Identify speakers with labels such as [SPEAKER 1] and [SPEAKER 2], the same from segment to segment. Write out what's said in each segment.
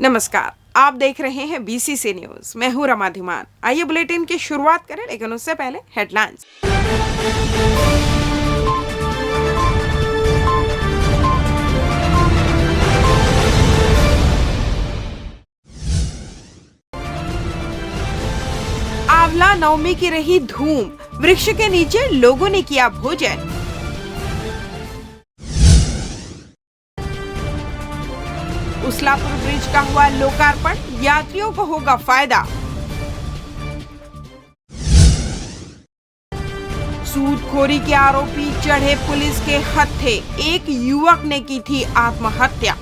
[SPEAKER 1] नमस्कार, आप देख रहे हैं बीसीसी न्यूज। मैं हूं रमा धीमान। आइए बुलेटिन की शुरुआत करें, लेकिन उससे पहले हेडलाइंस। आंवला नवमी की रही धूम, वृक्ष के नीचे लोगों ने किया भोजन। उसलापुर ब्रिज का हुआ लोकार्पण, यात्रियों को होगा फायदा। सूदखोरी के आरोपी चढ़े पुलिस के हत्थे, एक युवक ने की थी आत्महत्या।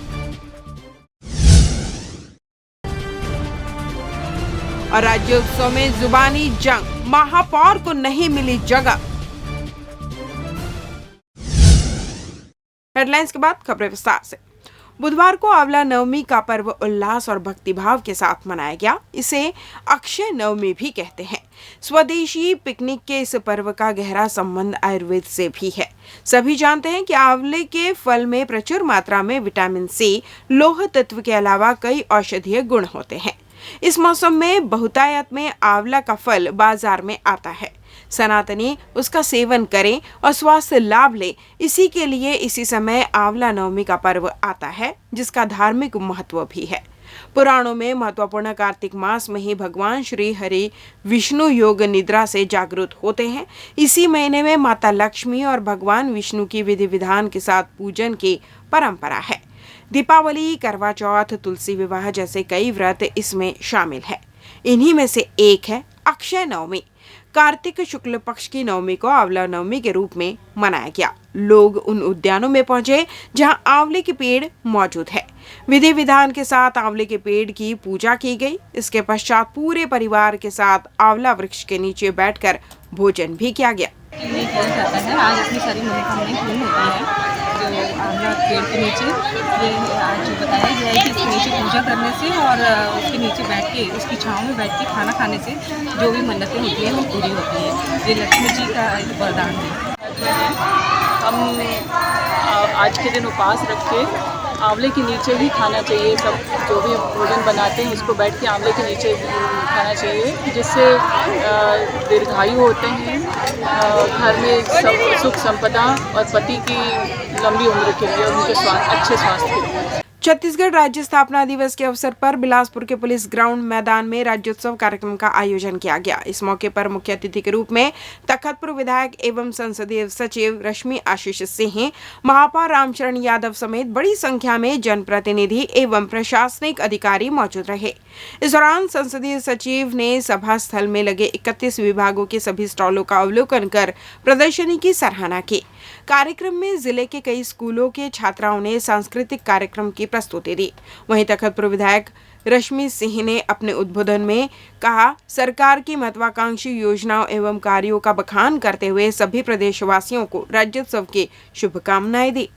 [SPEAKER 1] और राज्योत्सव में जुबानी जंग, महापौर को नहीं मिली जगह। हेडलाइंस के बाद खबरें विस्तार से। बुधवार को आंवला नवमी का पर्व उल्लास और भक्तिभाव के साथ मनाया गया। इसे अक्षय नवमी भी कहते हैं। स्वदेशी पिकनिक के इस पर्व का गहरा संबंध आयुर्वेद से भी है। सभी जानते हैं कि आंवले के फल में प्रचुर मात्रा में विटामिन सी, लौह तत्व के अलावा कई औषधीय गुण होते हैं। इस मौसम में बहुतायत में आंवला का फल बाजार में आता है। सनातनी उसका सेवन करें और स्वास्थ्य लाभ ले, इसी के लिए इसी समय आंवला नवमी का पर्व आता है, जिसका धार्मिक महत्व भी है। पुराणों में महत्वपूर्ण कार्तिक मास में ही भगवान श्री हरि विष्णु योग निद्रा से जागृत होते हैं। इसी महीने में माता लक्ष्मी और भगवान विष्णु की विधि विधान के साथ पूजन की परंपरा है। दीपावली, करवा चौथ, तुलसी विवाह जैसे कई व्रत इसमें शामिल है। इन्हीं में से एक है अक्षय नवमी। कार्तिक शुक्ल पक्ष की नवमी को आंवला नवमी के रूप में मनाया गया। लोग उन उद्यानों में पहुंचे जहां आंवले के पेड़ मौजूद है। विधि विधान के साथ आंवले के पेड़ की पूजा की गई। इसके पश्चात पूरे परिवार के साथ आंवला वृक्ष के नीचे बैठकर भोजन भी किया गया।
[SPEAKER 2] ये किया जाता है। आज इतनी सारी मनोकामनाएं पूर्ण होती हैं। जो आंवला पेड़ के नीचे ये आज जो बताया गया है कि इसके नीचे पूजा करने से और उसके नीचे बैठ के, उसकी छांव में बैठ के खाना खाने से जो भी मन्नतें होती हैं वो पूरी होती हैं। ये लक्ष्मी जी का एक वरदान है।
[SPEAKER 3] हम आज के दिन उपवास रख के आंवले के नीचे ही खाना चाहिए। सब जो भी भोजन बनाते हैं उसको बैठ के आंवले के नीचे खाना चाहिए, जिससे दीर्घायु होते हैं, घर में सब सुख संपदा और पति की लंबी उम्र के लिए, उनके अच्छे स्वास्थ्य के लिए।
[SPEAKER 1] छत्तीसगढ़ राज्य स्थापना दिवस के अवसर पर बिलासपुर के पुलिस ग्राउंड मैदान में राज्योत्सव कार्यक्रम का आयोजन किया गया। इस मौके पर मुख्य अतिथि के रूप में तखतपुर विधायक एवं संसदीय सचिव रश्मि आशीष सिंह, महापौर रामचरण यादव समेत बड़ी संख्या में जनप्रतिनिधि एवं प्रशासनिक अधिकारी मौजूद रहे। इस दौरान संसदीय सचिव ने सभा स्थल में लगे 31 विभागों के सभी स्टॉलों का अवलोकन कर प्रदर्शनी की सराहना की। कार्यक्रम में जिले के कई स्कूलों के छात्राओं ने सांस्कृतिक कार्यक्रम की प्रस्तुति दी। वहीं तखतपुर विधायक रश्मि सिंह ने अपने उद्बोधन में कहा, सरकार की महत्वाकांक्षी योजनाओं एवं कार्यों का बखान करते हुए सभी प्रदेशवासियों को राज्योत्सव की शुभकामनाएं दी।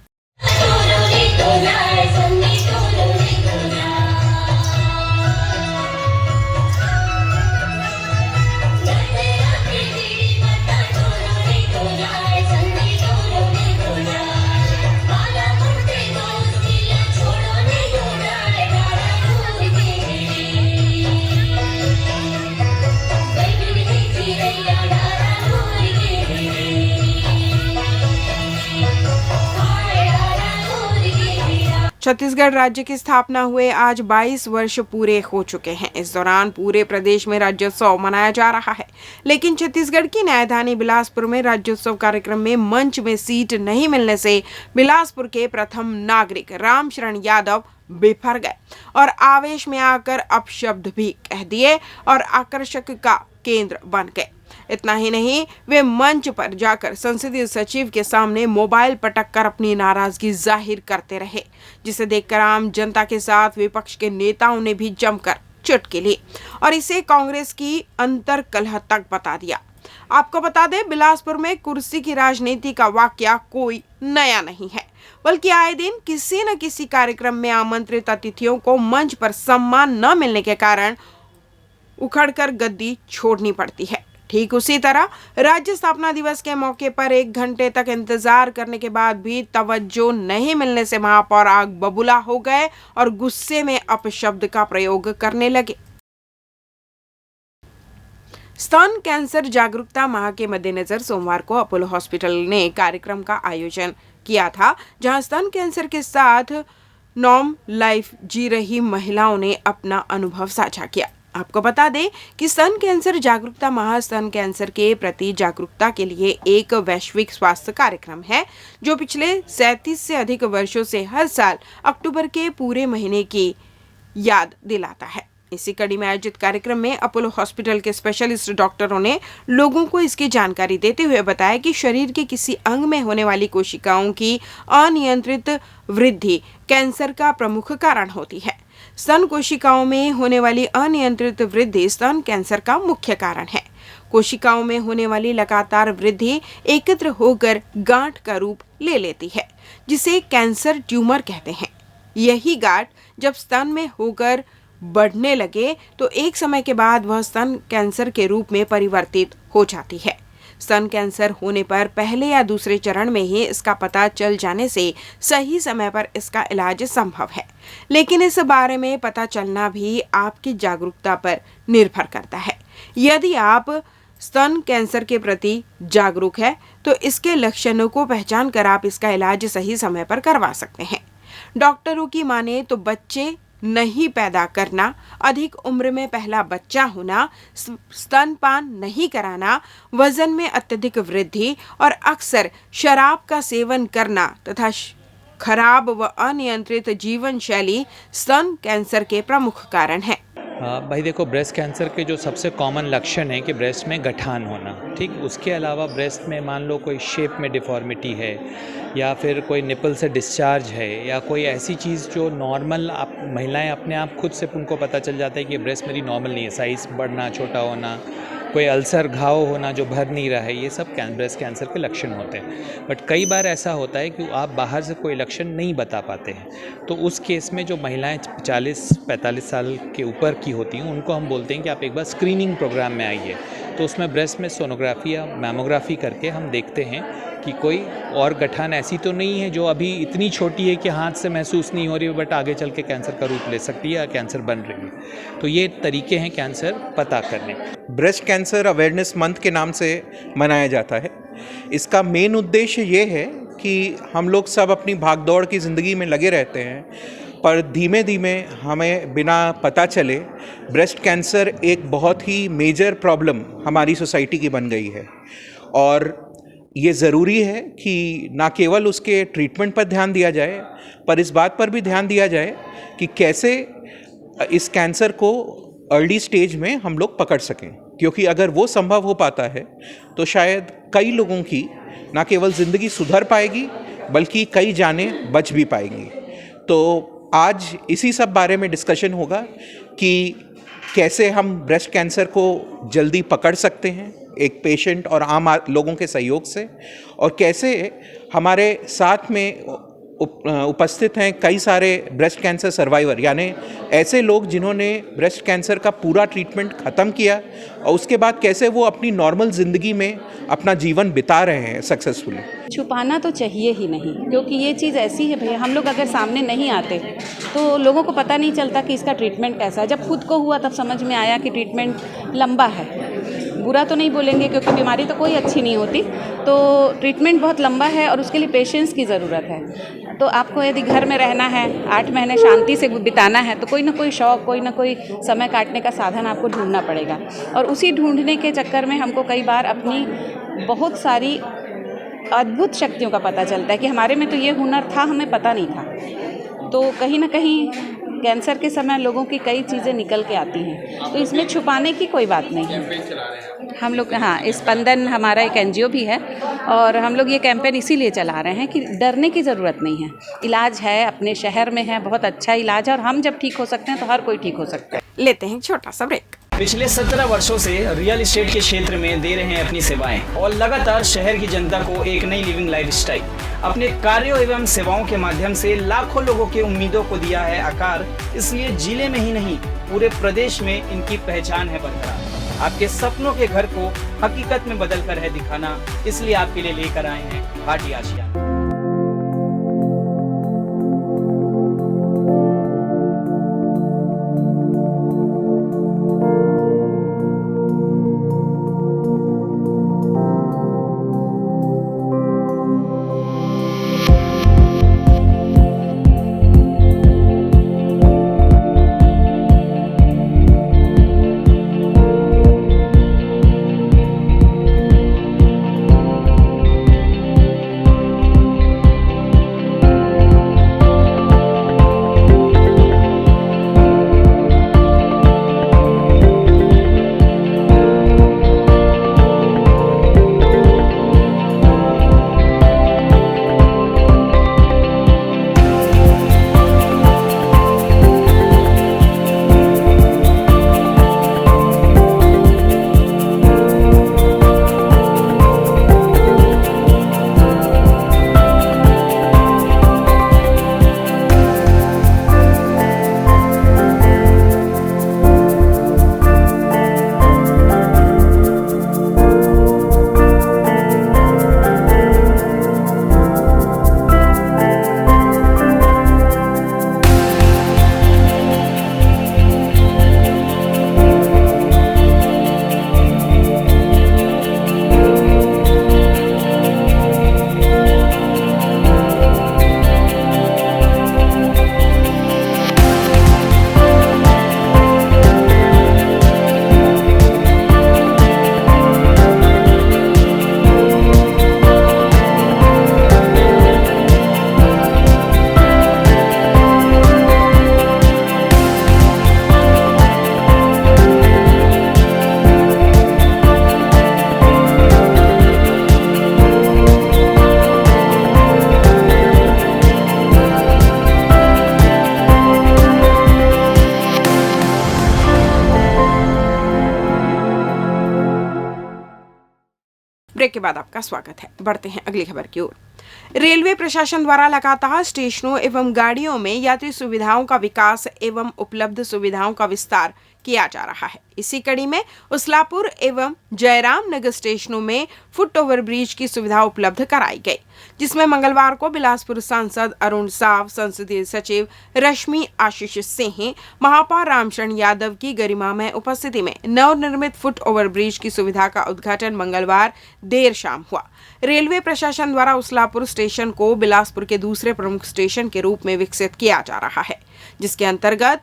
[SPEAKER 1] छत्तीसगढ़ राज्य की स्थापना हुए आज 22 वर्ष पूरे हो चुके हैं। इस दौरान पूरे प्रदेश में राज्योत्सव मनाया जा रहा है, लेकिन छत्तीसगढ़ की राजधानी बिलासपुर में राज्योत्सव कार्यक्रम में मंच में सीट नहीं मिलने से बिलासपुर के प्रथम नागरिक रामचरण यादव बिफर गए और आवेश में आकर अपशब्द भी कह दिए और आकर्षक का केंद्र बन गए। इतना ही नहीं, वे मंच पर जाकर संसदीय सचिव के सामने मोबाइल पटक कर अपनी नाराजगी जाहिर करते रहे, जिसे देखकर आम जनता के साथ विपक्ष के नेताओं ने भी जमकर चुटकी ली और इसे कांग्रेस की अंतर कलह तक बता दिया। आपको बता दें, बिलासपुर में कुर्सी की राजनीति का वाकया कोई नया नहीं है, बल्कि आए दिन किसी न किसी कार्यक्रम में आमंत्रित अतिथियों को मंच पर सम्मान न मिलने के कारण उखड़कर गद्दी छोड़नी पड़ती है। ठीक उसी तरह राज्य स्थापना दिवस के मौके पर 1 घंटे तक इंतजार करने के बाद भी तवज्जो नहीं मिलने से महापौर आग बबूला हो गए और गुस्से में अपशब्द का प्रयोग करने लगे। स्तन कैंसर जागरूकता माह के मद्देनजर सोमवार को अपोलो हॉस्पिटल ने कार्यक्रम का आयोजन किया था, जहां स्तन कैंसर के साथ नॉर्म लाइफ जी रही महिलाओं ने अपना अनुभव साझा किया। आपको बता दें कि स्तन कैंसर जागरूकता माह स्तन कैंसर के प्रति जागरूकता के लिए एक वैश्विक स्वास्थ्य कार्यक्रम है, जो पिछले 37 से अधिक वर्षों से हर साल अक्टूबर के पूरे महीने की याद दिलाता है। इसी कड़ी में आयोजित कार्यक्रम में अपोलो हॉस्पिटल के स्पेशलिस्ट डॉक्टरों ने लोगों को इसकी जानकारी देते हुए बताया कि शरीर के किसी अंग में होने वाली कोशिकाओं की अनियंत्रित वृद्धि कैंसर का प्रमुख कारण होती है। स्तन कोशिकाओं में होने वाली अनियंत्रित वृद्धि स्तन कैंसर का मुख्य कारण है। कोशिकाओं में होने वाली लगातार वृद्धि एकत्र होकर गांठ का रूप ले लेती है, जिसे कैंसर ट्यूमर कहते हैं। यही गांठ जब स्तन में होकर बढ़ने लगे तो एक समय के बाद वह स्तन कैंसर के रूप में परिवर्तित हो जाती है। स्तन कैंसर होने पर पहले या दूसरे चरण में ही इसका पता चल जाने से सही समय पर इसका इलाज संभव है, लेकिन इस बारे में पता चलना भी आपकी जागरूकता पर निर्भर करता है। यदि आप स्तन कैंसर के प्रति जागरूक है तो इसके लक्षणों को पहचान कर आप इसका इलाज सही समय पर करवा सकते हैं। डॉक्टरों की माने तो बच्चे नहीं पैदा करना, अधिक उम्र में पहला बच्चा होना, स्तनपान नहीं कराना, वजन में अत्यधिक वृद्धि और अक्सर शराब का सेवन करना तथा खराब व अनियंत्रित जीवन शैली स्तन कैंसर के प्रमुख कारण हैं।
[SPEAKER 4] भाई देखो, ब्रेस्ट कैंसर के जो सबसे कॉमन लक्षण है कि ब्रेस्ट में गठान होना, ठीक। उसके अलावा ब्रेस्ट में मान लो कोई शेप में डिफॉर्मिटी है या फिर कोई निपल से डिस्चार्ज है या कोई ऐसी चीज़ जो नॉर्मल आप महिलाएं अपने आप खुद से उनको पता चल जाता है कि ब्रेस्ट मेरी नॉर्मल नहीं है, साइज़ बढ़ना, छोटा होना, कोई अल्सर घाव होना जो भर नहीं रहा है, ये सब ब्रेस्ट कैंसर के लक्षण होते हैं। बट कई बार ऐसा होता है कि आप बाहर से कोई लक्षण नहीं बता पाते हैं, तो उस केस में जो महिलाएं 40-45 साल के ऊपर की होती हैं उनको हम बोलते हैं कि आप एक बार स्क्रीनिंग प्रोग्राम में आइए। तो उसमें ब्रेस्ट में सोनोग्राफी या मैमोग्राफी करके हम देखते हैं कि कोई और गठान ऐसी तो नहीं है जो अभी इतनी छोटी है कि हाथ से महसूस नहीं हो रही है बट आगे चल के कैंसर का रूप ले सकती है या कैंसर बन रही है। तो ये तरीके हैं कैंसर पता करने।
[SPEAKER 5] ब्रेस्ट कैंसर अवेयरनेस मंथ के नाम से मनाया जाता है। इसका मेन उद्देश्य ये है कि हम लोग सब अपनी भागदौड़ की ज़िंदगी में लगे रहते हैं, पर धीमे धीमे हमें बिना पता चले ब्रेस्ट कैंसर एक बहुत ही मेजर प्रॉब्लम हमारी सोसाइटी की बन गई है। और ये ज़रूरी है कि ना केवल उसके ट्रीटमेंट पर ध्यान दिया जाए, पर इस बात पर भी ध्यान दिया जाए कि कैसे इस कैंसर को अर्ली स्टेज में हम लोग पकड़ सकें, क्योंकि अगर वो संभव हो पाता है तो शायद कई लोगों की ना केवल ज़िंदगी सुधर पाएगी बल्कि कई जानें बच भी पाएंगी। तो आज इसी सब बारे में डिस्कशन होगा कि कैसे हम ब्रेस्ट कैंसर को जल्दी पकड़ सकते हैं एक पेशेंट और आम लोगों के सहयोग से, और कैसे हमारे साथ में उपस्थित हैं कई सारे ब्रेस्ट कैंसर सर्वाइवर, यानी ऐसे लोग जिन्होंने ब्रेस्ट कैंसर का पूरा ट्रीटमेंट ख़त्म किया और उसके बाद कैसे वो अपनी नॉर्मल ज़िंदगी में अपना जीवन बिता रहे हैं सक्सेसफुली।
[SPEAKER 6] छुपाना तो चाहिए ही नहीं, क्योंकि ये चीज़ ऐसी है भैया, हम लोग अगर सामने नहीं आते तो लोगों को पता नहीं चलता कि इसका ट्रीटमेंट कैसा है। जब खुद को हुआ तब समझ में आया कि ट्रीटमेंट लंबा है। बुरा तो नहीं बोलेंगे क्योंकि बीमारी तो कोई अच्छी नहीं होती, तो ट्रीटमेंट बहुत लंबा है और उसके लिए पेशेंस की ज़रूरत है। तो आपको यदि घर में रहना है, 8 महीने शांति से बिताना है, तो कोई ना कोई शौक़, कोई ना कोई समय काटने का साधन आपको ढूंढना पड़ेगा। और उसी ढूंढने के चक्कर में हमको कई बार अपनी बहुत सारी अद्भुत शक्तियों का पता चलता है कि हमारे में तो ये हुनर था, हमें पता नहीं था। तो कहीं ना कहीं कैंसर के समय लोगों की कई चीज़ें निकल के आती हैं, तो इसमें छुपाने की कोई बात नहीं है। हम लोग स्पंदन हमारा एक NGO भी है और हम लोग ये कैंपेन इसीलिए चला रहे हैं कि डरने की ज़रूरत नहीं है। इलाज है, अपने शहर में है, बहुत अच्छा इलाज है और हम जब ठीक हो सकते हैं तो हर कोई ठीक हो सकता है।
[SPEAKER 1] लेते हैं छोटा सा ब्रेक।
[SPEAKER 7] पिछले 17 वर्षों से रियल एस्टेट के क्षेत्र में दे रहे हैं अपनी सेवाएं और लगातार शहर की जनता को एक नई लिविंग लाइफस्टाइल। अपने कार्यों एवं सेवाओं के माध्यम से लाखों लोगों की उम्मीदों को दिया है आकार, इसलिए जिले में ही नहीं पूरे प्रदेश में इनकी पहचान है बरकरार। आपके सपनों के घर को हकीकत में बदल कर है दिखाना, इसलिए आपके लिए लेकर आए हैं भाटी आशियाना।
[SPEAKER 1] ब्रेक के बाद आपका स्वागत है। बढ़ते हैं अगली खबर की ओर। रेलवे प्रशासन द्वारा लगातार स्टेशनों एवं गाड़ियों में यात्री सुविधाओं का विकास एवं उपलब्ध सुविधाओं का विस्तार किया जा रहा है। इसी कड़ी में उस्लापुर एवं जयराम नगर स्टेशनों में फुट ओवर ब्रिज की सुविधा उपलब्ध कराई गई, जिसमें मंगलवार को बिलासपुर सांसद अरुण साव, संसदीय सचिव रश्मि आशीष सिंह, महापौर रामशरण यादव की गरिमामय उपस्थिति में नवनिर्मित फुट ओवर ब्रिज की सुविधा का उद्घाटन मंगलवार देर शाम हुआ। रेलवे प्रशासन द्वारा उस्लापुर स्टेशन को बिलासपुर के दूसरे प्रमुख स्टेशन के रूप में विकसित किया जा रहा है, जिसके अंतर्गत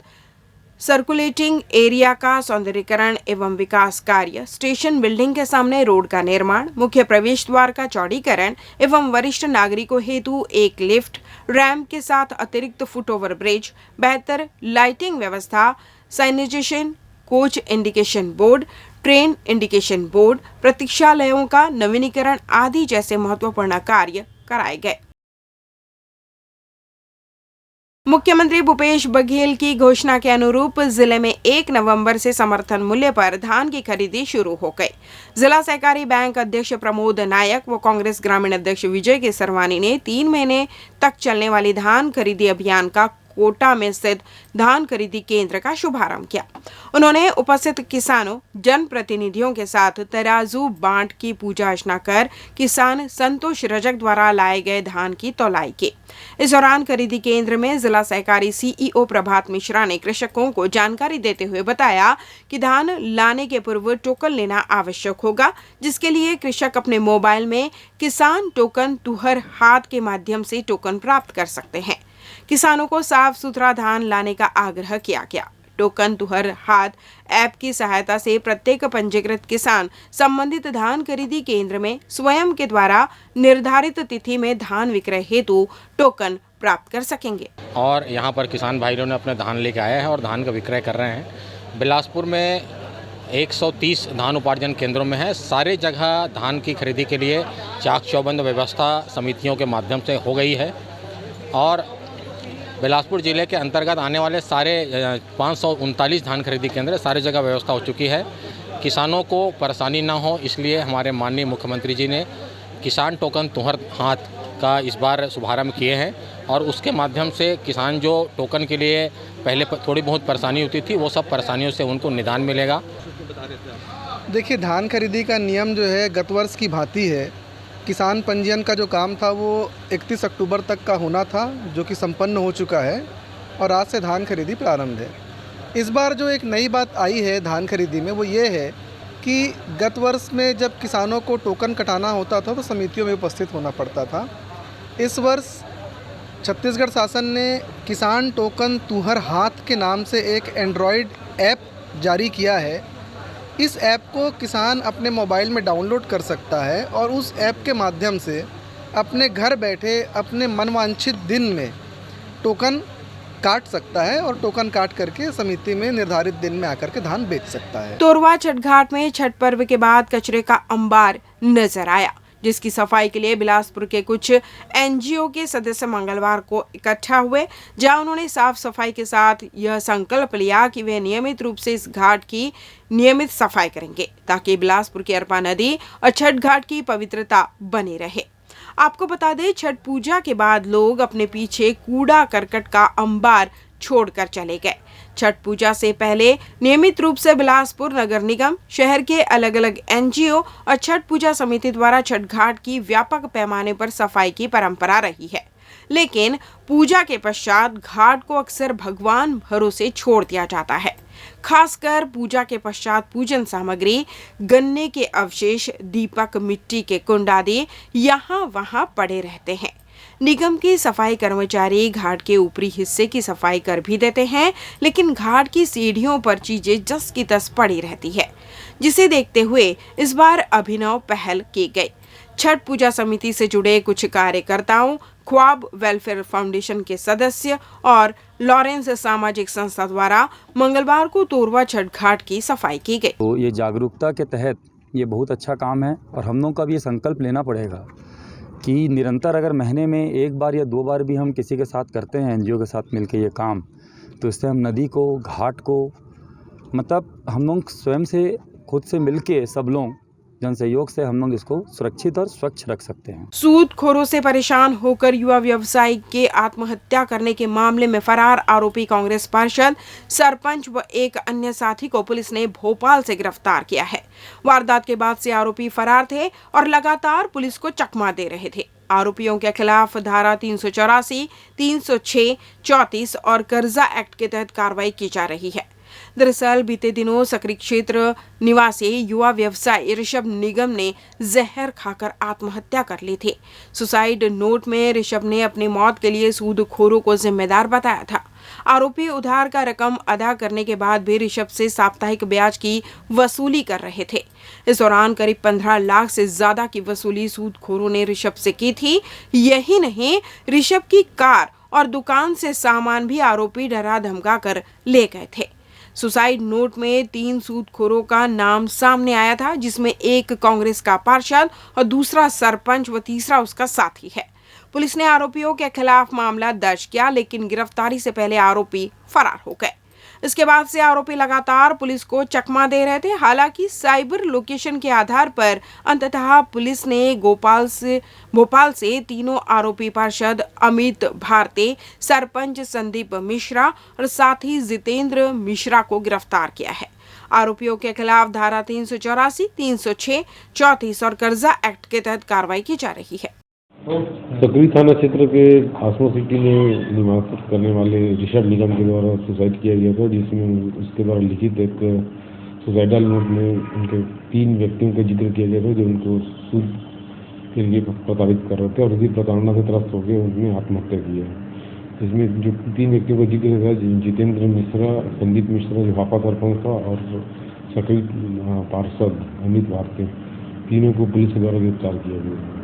[SPEAKER 1] सर्कुलेटिंग एरिया का सौंदर्यीकरण एवं विकास कार्य, स्टेशन बिल्डिंग के सामने रोड का निर्माण, मुख्य प्रवेश द्वार का चौड़ीकरण एवं वरिष्ठ नागरिकों हेतु एक लिफ्ट, रैंप के साथ अतिरिक्त फुट ओवर ब्रिज, बेहतर लाइटिंग व्यवस्था, साइनेजेशन, coach indication board, train indication board, प्रतीक्षालयों का नवीनीकरण आदि जैसे महत्वपूर्ण कार्य कराए गए। मुख्यमंत्री भूपेश बघेल की घोषणा के अनुरूप जिले में 1 नवंबर से समर्थन मूल्य पर धान की खरीदी शुरू हो गई। जिला सहकारी बैंक अध्यक्ष प्रमोद नायक व कांग्रेस ग्रामीण अध्यक्ष विजय के सरवानी ने 3 महीने तक चलने वाली धान खरीदी अभियान का कोटा में स्थित धान खरीदी केंद्र का शुभारंभ किया। उन्होंने उपस्थित किसानों, जनप्रतिनिधियों के साथ तराजू बांट की पूजा अर्चना कर किसान संतोष रजक द्वारा लाए गए धान की तौलाई की। इस दौरान खरीदी केंद्र में जिला सहकारी सीईओ प्रभात मिश्रा ने कृषकों को जानकारी देते हुए बताया कि धान लाने के पूर्व टोकन लेना आवश्यक होगा, जिसके लिए कृषक अपने मोबाइल में किसान टोकन तुहर हाथ के माध्यम से टोकन प्राप्त कर सकते हैं। किसानों को साफ सुथरा धान लाने का आग्रह किया गया। टोकन तुहर हाथ ऐप की सहायता से प्रत्येक पंजीकृत किसान संबंधित धान खरीदी केंद्र में स्वयं के द्वारा निर्धारित तिथि में धान विक्रय हेतु टोकन प्राप्त कर सकेंगे।
[SPEAKER 8] और यहाँ पर किसान भाइयों ने अपने धान लेके आया है और धान का विक्रय कर रहे हैं। बिलासपुर में 130 धान उपार्जन केंद्रों में है। सारे जगह धान की खरीदी के लिए चाक चौबंद व्यवस्था समितियों के माध्यम से हो गई है और बिलासपुर ज़िले के अंतर्गत आने वाले सारे 539 धान खरीदी केंद्र सारी जगह व्यवस्था हो चुकी है। किसानों को परेशानी ना हो, इसलिए हमारे माननीय मुख्यमंत्री जी ने किसान टोकन तुहर हाथ का इस बार शुभारंभ किए हैं और उसके माध्यम से किसान जो टोकन के लिए पहले थोड़ी बहुत परेशानी होती थी, वो सब परेशानियों से उनको निदान मिलेगा।
[SPEAKER 9] देखिए, धान खरीदी का नियम जो है गत वर्ष की भांति है। किसान पंजीयन का जो काम था वो 31 अक्टूबर तक का होना था, जो कि संपन्न हो चुका है और आज से धान खरीदी प्रारंभ है। इस बार जो एक नई बात आई है धान खरीदी में वो ये है कि गत वर्ष में जब किसानों को टोकन कटाना होता था तो समितियों में उपस्थित होना पड़ता था। इस वर्ष छत्तीसगढ़ शासन ने किसान टोकन तुहर हाथ के नाम से एक एंड्रॉयड ऐप जारी किया है। इस ऐप को किसान अपने मोबाइल में डाउनलोड कर सकता है और उस ऐप के माध्यम से अपने घर बैठे अपने मनवांछित दिन में टोकन काट सकता है और टोकन काट करके समिति में निर्धारित दिन में आकर के धान बेच सकता है।
[SPEAKER 1] तोरवा छठ घाट में छठ पर्व के बाद कचरे का अंबार नजर आया, जिसकी सफाई के लिए बिलासपुर के कुछ एनजीओ के सदस्य मंगलवार को इकट्ठा हुए, जहां उन्होंने साफ सफाई के साथ यह संकल्प लिया कि वे नियमित रूप से इस घाट की नियमित सफाई करेंगे ताकि बिलासपुर की अरपा नदी और छठ घाट की पवित्रता बनी रहे। आपको बता दें, छठ पूजा के बाद लोग अपने पीछे कूड़ा करकट का अंबार छोड़कर चले गए। छठ पूजा से पहले नियमित रूप से बिलासपुर नगर निगम, शहर के अलग अलग एनजीओ और छठ पूजा समिति द्वारा छठ घाट की व्यापक पैमाने पर सफाई की परंपरा रही है, लेकिन पूजा के पश्चात घाट को अक्सर भगवान भरोसे छोड़ दिया जाता है। खासकर पूजा के पश्चात पूजन सामग्री, गन्ने के अवशेष, दीपक, मिट्टी के कुंड आदि यहाँ वहाँ पड़े रहते हैं। निगम के सफाई कर्मचारी घाट के ऊपरी हिस्से की सफाई कर भी देते हैं, लेकिन घाट की सीढ़ियों पर चीजें जस की तस पड़ी रहती है, जिसे देखते हुए इस बार अभिनव पहल की गई। छठ पूजा समिति से जुड़े कुछ कार्यकर्ताओं, ख्वाब वेलफेयर फाउंडेशन के सदस्य और लॉरेंस सामाजिक संस्था द्वारा मंगलवार को तोरवा छठ घाट की सफाई की गई।
[SPEAKER 10] तो ये जागरूकता के तहत ये बहुत अच्छा काम है और हम लोगों का भी ये संकल्प लेना पड़ेगा कि निरंतर अगर महीने में एक बार या 2 बार भी हम किसी के साथ करते हैं, एनजीओ के साथ मिलकर ये काम, तो इससे हम नदी को, घाट को, मतलब हम लोग स्वयं से खुद से मिलके सब लोग जन सहयोग से हम लोग इसको सुरक्षित और स्वच्छ रख सकते हैं।
[SPEAKER 1] सूदखोरों से परेशान होकर युवा व्यवसायी के आत्महत्या करने के मामले में फरार आरोपी कांग्रेस पार्षद, सरपंच व एक अन्य साथी को पुलिस ने भोपाल से गिरफ्तार किया है। वारदात के बाद से आरोपी फरार थे और लगातार पुलिस को चकमा दे रहे थे। आरोपियों के खिलाफ धारा 384, 306, 34 और कर्जा एक्ट के तहत कार्रवाई की जा रही है। दरअसल बीते दिनों सकरी क्षेत्र निवासी युवा व्यवसायी ऋषभ निगम ने जहर खाकर आत्महत्या कर ली थी। सुसाइड नोट में ऋषभ ने अपनी मौत के लिए सूदखोरों को जिम्मेदार बताया था। आरोपी उधार का रकम अदा करने के बाद भी ऋषभ से साप्ताहिक ब्याज की वसूली कर रहे थे। इस दौरान करीब 15 लाख से ज्यादा की वसूली सूदखोरों ने ऋषभ से की थी। यही नहीं, ऋषभ की कार और दुकान से सामान भी आरोपी डरा धमका कर ले गए थे। सुसाइड नोट में 3 सूदखोरों का नाम सामने आया था, जिसमें एक कांग्रेस का पार्षद और दूसरा सरपंच व तीसरा उसका साथी है। पुलिस ने आरोपियों के खिलाफ मामला दर्ज किया, लेकिन गिरफ्तारी से पहले आरोपी फरार हो गए। इसके बाद से आरोपी लगातार पुलिस को चकमा दे रहे थे। हालांकि साइबर लोकेशन के आधार पर अंततः पुलिस ने भोपाल से तीनों आरोपी पार्षद अमित भारती, सरपंच संदीप मिश्रा और साथी जितेंद्र मिश्रा को गिरफ्तार किया है। आरोपियों के खिलाफ धारा 384, 306, 34 और कर्जा एक्ट के तहत कार्रवाई की जा रही है।
[SPEAKER 11] सकरी थाना क्षेत्र के आसमा सिटी में निवास करने वाले ऋषभ निगम के द्वारा सुसाइड किया गया था, जिसमें उसके द्वारा लिखित एक सुसाइडल नोट में उनके 3 व्यक्तियों का जिक्र किया गया था जो उनको सूद के लिए प्रताड़ित कर रहे थे और इसी प्रताड़ना से त्रस्त होकर उन्होंने आत्महत्या की है। इसमें जो 3 व्यक्तियों का जिक्र था, जितेंद्र मिश्रा, संदीप मिश्रा जो भापा सरपंच था और सकरी पार्षद अमित भारती, तीनों को पुलिस द्वारा गिरफ्तार किया गया।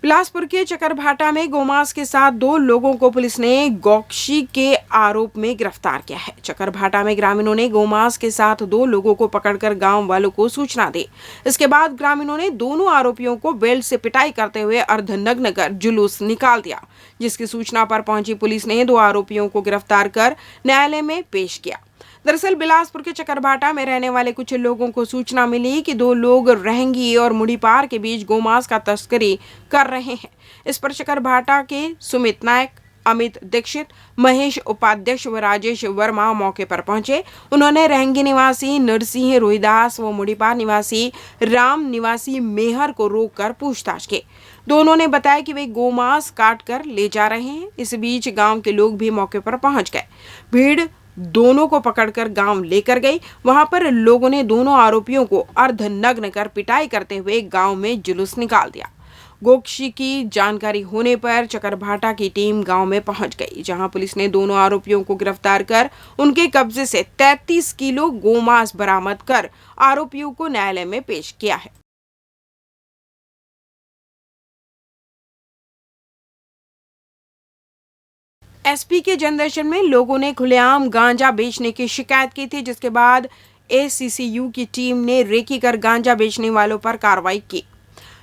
[SPEAKER 1] बिलासपुर के चकरभाटा में गोमांस के साथ 2 लोगों को पुलिस ने गौकशी के आरोप में गिरफ्तार किया है। चकरभाटा में ग्रामीणों ने गोमांस के साथ 2 लोगों को पकड़कर गांव वालों को सूचना दी। इसके बाद ग्रामीणों ने दोनों आरोपियों को बेल्ट से पिटाई करते हुए अर्धनग्न कर जुलूस निकाल दिया, जिसकी सूचना पर पहुंची पुलिस ने 2 आरोपियों को गिरफ्तार कर न्यायालय में पेश किया। दरअसल बिलासपुर के चकरभाटा में रहने वाले कुछ लोगों को सूचना मिली कि 2 लोग रहंगी और मुड़ीपार के बीच गोमांस का तस्करी कर रहे हैं। इस पर चकरभाटा के सुमित नायक, अमित दीक्षित, महेश उपाध्यक्ष व राजेश वर्मा मौके पर पहुंचे। उन्होंने रहंगी निवासी नरसिंह रोहिदास व मुड़ीपार निवासी राम निवासी मेहर को रोककर पूछताछ की। दोनों ने बताया कि वे गोमांस काट कर ले जा रहे हैं। इस बीच गांव के लोग भी मौके पर पहुंच गए। भीड़ दोनों को पकड़कर गांव लेकर गई। वहां पर लोगों ने दोनों आरोपियों को अर्धनग्न कर पिटाई करते हुए गांव में जुलूस निकाल दिया। गोकशी की जानकारी होने पर चकरभाटा की टीम गांव में पहुंच गई, जहां पुलिस ने दोनों आरोपियों को गिरफ्तार कर उनके कब्जे से 33 किलो गोमांस बरामद कर आरोपियों को न्यायालय में पेश किया है। एसपी के जनदर्शन में लोगों ने खुलेआम गांजा बेचने की शिकायत की थी, जिसके बाद एसीसीयू की टीम ने रेकी कर गांजा बेचने वालों पर कार्रवाई की।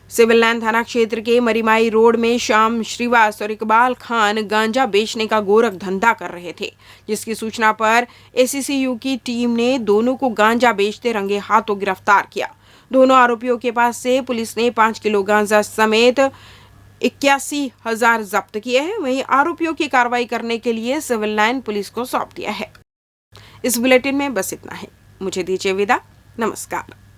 [SPEAKER 1] सिविल लाइन थाना क्षेत्र के मरीमाई रोड में श्याम श्रीवास और इकबाल खान गांजा बेचने का गोरख धंधा कर रहे थे, जिसकी सूचना पर एसीसीयू की टीम ने दोनों को गांजा बेचते रंगे हाथों गिरफ्तार किया। दोनों आरोपियों के पास से पुलिस ने 5 किलो गांजा समेत 81,000 जब्त किए हैं। वहीं आरोपियों की कार्रवाई करने के लिए सिविल लाइन पुलिस को सौंप दिया है। इस बुलेटिन में बस इतना है। मुझे दीजिए विदा। नमस्कार।